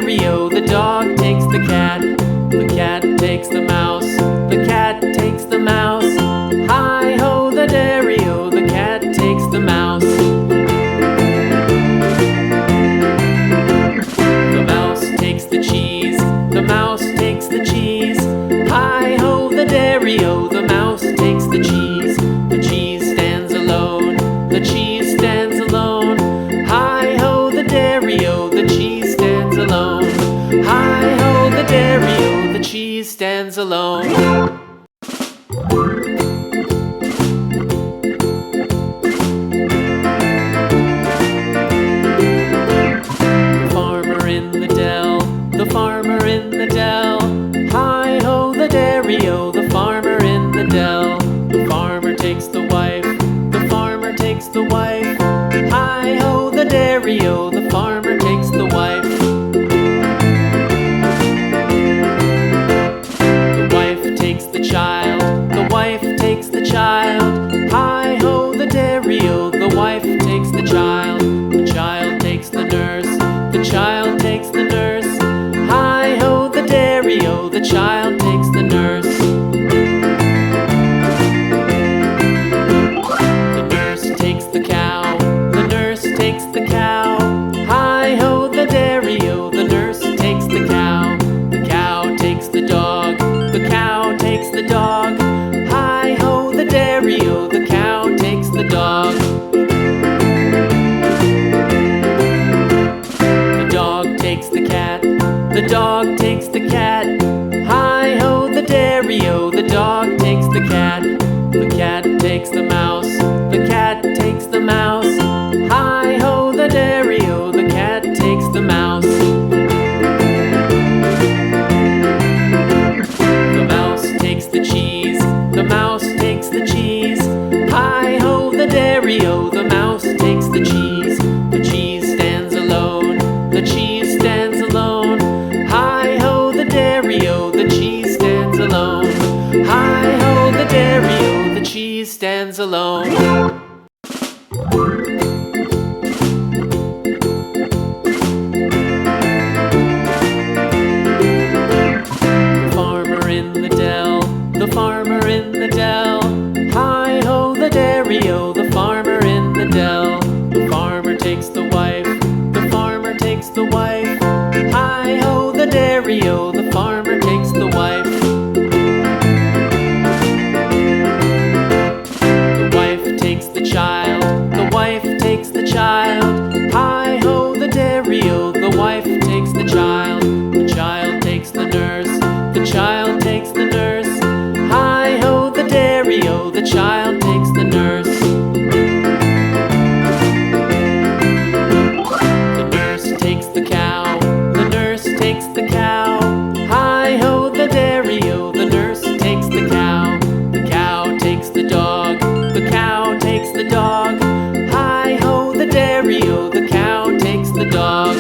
dairy-o, the dog takes the cat. The cat takes the mouse. The cat takes the mouse. Hi-ho, the dairy-o, the cat takes the mouse. The mouse takes the cheese. The mouse takes the cheese. Hi-ho, the dairy-o, the mouse takes the cheese. The cheese stands alone. The cheese stands alone. Hi-ho, the dairy-o, the cheese stands alone. Hi-ho, the dairy-o, the cheese stands alone. The farmer in the dell. The farmer in the dell. Hi-ho, the dairy-o, the farmer in the dell. The farmer takes the wife. The farmer takes the wife. Hi-ho, the dairy-o, the farmer takes the wife. The wife takes the child. The wife takes the child. Hi-ho, the dairy-o, the wife takes the child. The child takes the nurse. The child takes the nurse. Hi-ho, the dairy-o, the child takes the nurse. The nurse takes the cow. The nurse takes the cow. Hi-ho, the dairy-o, the nurse takes the cow. The cow takes the dog. The cow takes the dog. Hi-ho, the dairy-o, the cow takes the dog. The dog takes the cat. The dog takes the cat. Hi-ho, the dairy-o, the dog takes the cat. The cat takes the mouse. The cat takes the mouse. Hi-ho, the dairy-o, the cat takes the mouse. The mouse takes the cheese. The mouse takes the cheese. Hi-ho, the dairy-o, the mouse takes the cheese. The cheese stands alone. The cheese stands alone. Hi-ho, the dairy-o, the cheese stands alone. Hi-ho, the dairy-o, the cheese stands alone. The farmer in the dell. The farmer in the dell. Hi-ho, the dairy-o, the farmer in the dell. The farmer takes the wife. The farmer takes the wife. Hi-ho, the dairy-o, the farmer takes the wife. The wife takes the child. The wife takes the child. Hi-ho, the dairy-o, the wife takes the child. The child takes the nurse. The child takes the nurse. Hi-ho, the dairy-o, the child takes the nurse. The nurse takes the cow. The nurse takes the cow. Hi-ho, the dairy-o, the nurse takes the cow. The cow takes the dog. The cow takes the dog. Hi-ho, the dairy-o, the cow takes the dog.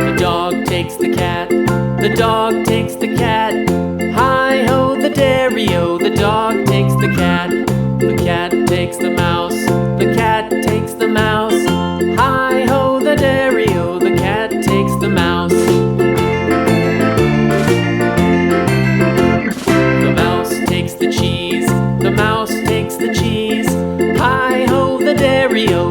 The dog takes the cat. The dog takes the cat. Hi-ho, the dairy-o, the dog takes the cat. The cat takes the mouse. The cat takes the mouse. Hi-ho, the dairy-o, the cat takes the mouse. The mouse takes the cheese. The mouse takes the cheese. Hi-ho, the dairy-o,